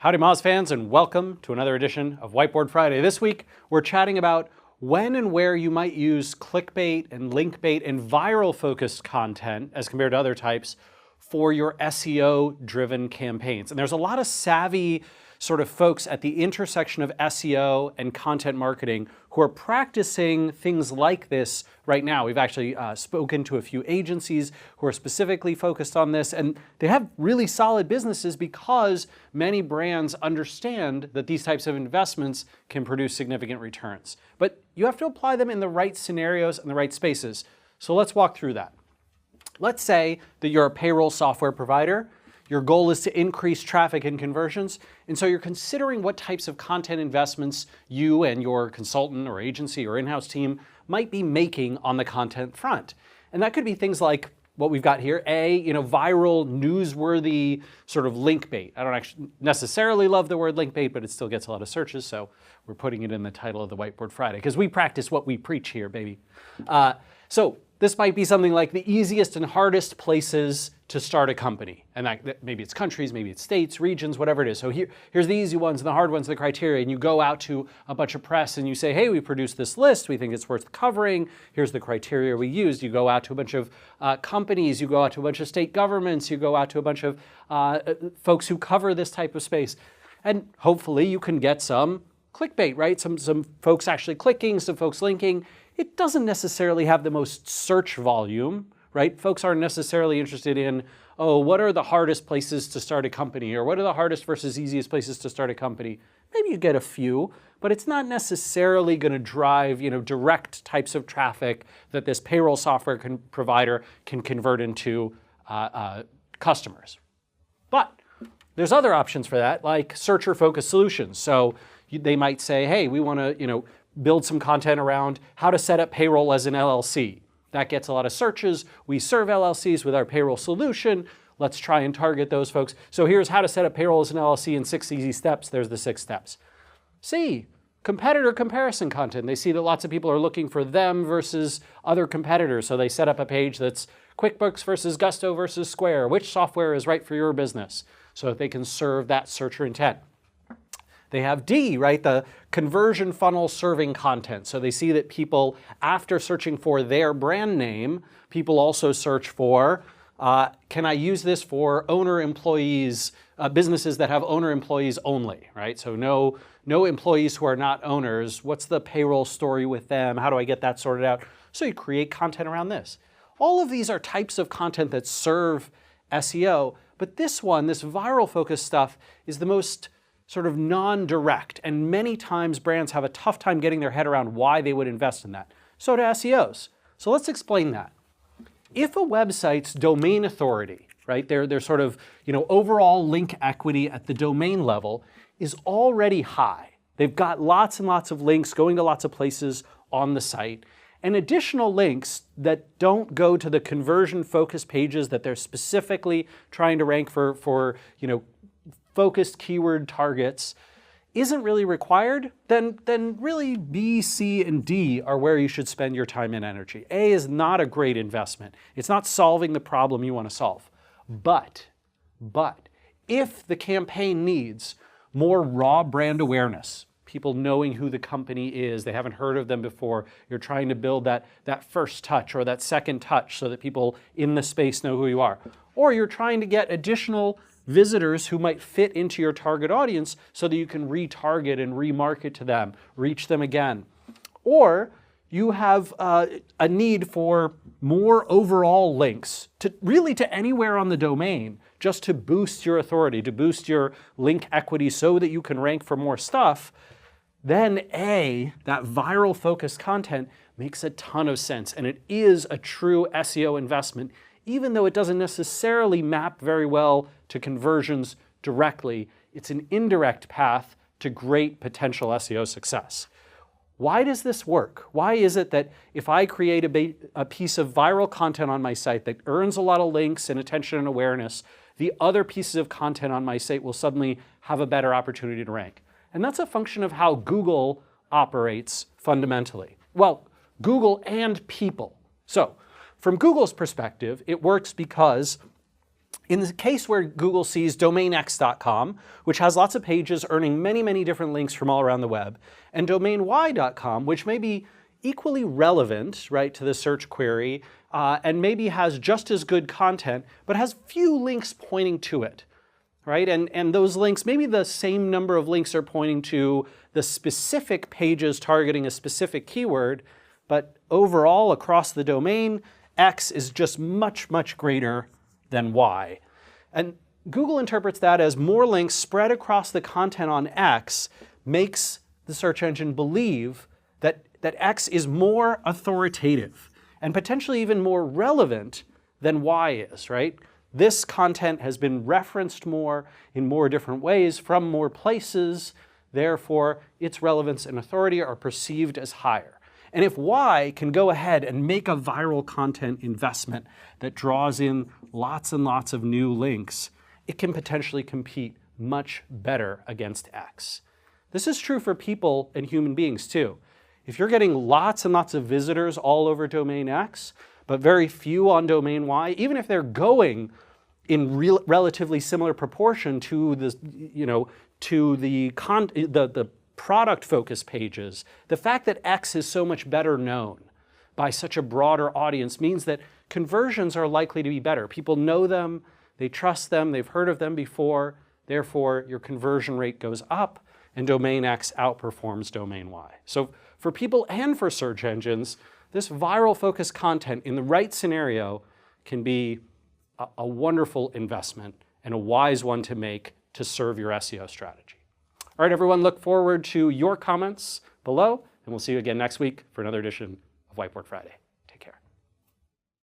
Howdy Moz fans, and welcome to another edition of Whiteboard Friday. This week we're chatting about when and where you might use clickbait and linkbait and viral focused content as compared to other types for your SEO driven campaigns. And there's a lot of savvy sort of folks at the intersection of SEO and content marketing who are practicing things like this right now. We've actually spoken to a few agencies who are specifically focused on this, and they have really solid businesses because many brands understand that these types of investments can produce significant returns. But you have to apply them in the right scenarios and the right spaces. So let's walk through that. Let's say that you're a payroll software provider. Your goal is to increase traffic and conversions, and so you're considering what types of content investments you and your consultant or agency or in-house team might be making on the content front. And that could be things like what we've got here, viral, newsworthy sort of linkbait. I don't actually necessarily love the word linkbait, but it still gets a lot of searches, so we're putting it in the title of the Whiteboard Friday, because we practice what we preach here, baby. So this might be something like the easiest and hardest places to start a company. And that maybe it's countries, maybe it's states, regions, whatever it is. So here's the easy ones and the hard ones, the criteria. And you go out to a bunch of press and you say, hey, we produced this list. We think it's worth covering. Here's the criteria we used. You go out to a bunch of companies. You go out to a bunch of state governments. You go out to a bunch of folks who cover this type of space. And hopefully you can get some clickbait, right? Some folks actually clicking, some folks linking. It doesn't necessarily have the most search volume, right? Folks aren't necessarily interested in, oh, what are the hardest places to start a company? Or what are the hardest versus easiest places to start a company? Maybe you get a few, but it's not necessarily going to drive, direct types of traffic that this payroll software provider can convert into customers. But there's other options for that, like searcher-focused solutions. So they might say, hey, we want to, build some content around how to set up payroll as an LLC. That gets a lot of searches. We serve LLCs with our payroll solution. Let's try and target those folks. So here's how to set up payroll as an LLC in 6 easy steps. There's the 6 steps. C, competitor comparison content. They see that lots of people are looking for them versus other competitors. So they set up a page that's QuickBooks versus Gusto versus Square. Which software is right for your business? So that they can serve that searcher intent. They have D, right, the conversion funnel serving content. So they see that people, after searching for their brand name, people also search for, can I use this for owner employees, businesses that have owner employees only, right? So no employees who are not owners. What's the payroll story with them? How do I get that sorted out? So you create content around this. All of these are types of content that serve SEO, but this one, this viral focused stuff, is the most sort of non-direct, and many times brands have a tough time getting their head around why they would invest in that. So do SEOs. So let's explain that. If a website's domain authority, right, their sort of overall link equity at the domain level is already high, they've got lots and lots of links going to lots of places on the site, and additional links that don't go to the conversion-focused pages that they're specifically trying to rank for focused keyword targets isn't really required, then really B, C, and D are where you should spend your time and energy. A is not a great investment. It's not solving the problem you want to solve. But if the campaign needs more raw brand awareness, people knowing who the company is, they haven't heard of them before, you're trying to build that first touch or that second touch so that people in the space know who you are, or you're trying to get additional visitors who might fit into your target audience so that you can retarget and remarket to them, reach them again. Or you have a need for more overall links to anywhere on the domain, just to boost your authority, to boost your link equity so that you can rank for more stuff. Then that viral focused content makes a ton of sense, and it is a true SEO investment, even though it doesn't necessarily map very well to conversions directly. It's an indirect path to great potential SEO success. Why does this work? Why is it that if I create a piece of viral content on my site that earns a lot of links and attention and awareness, the other pieces of content on my site will suddenly have a better opportunity to rank? And that's a function of how Google operates fundamentally. Well, Google and people. So from Google's perspective, it works because In the case where Google sees domainx.com, which has lots of pages earning many, many different links from all around the web, and domainy.com, which may be equally relevant, right, to the search query, and maybe has just as good content, but has few links pointing to it, right? And those links, maybe the same number of links are pointing to the specific pages targeting a specific keyword, but overall across the domain, X is just much, much greater than Y. And Google interprets that as more links spread across the content on X makes the search engine believe that X is more authoritative and potentially even more relevant than Y is, right? This content has been referenced more in more different ways from more places, therefore its relevance and authority are perceived as higher. And if Y can go ahead and make a viral content investment that draws in lots and lots of new links, it can potentially compete much better against X. This is true for people and human beings too. If you're getting lots and lots of visitors all over domain X, but very few on domain Y, even if they're going in relatively similar proportion to the, to the product focus pages, the fact that X is so much better known by such a broader audience means that conversions are likely to be better. People know them, they trust them, they've heard of them before, therefore your conversion rate goes up and domain X outperforms domain Y. So for people and for search engines, this viral focused content in the right scenario can be a wonderful investment and a wise one to make to serve your SEO strategy. All right, everyone, look forward to your comments below, and we'll see you again next week for another edition of Whiteboard Friday.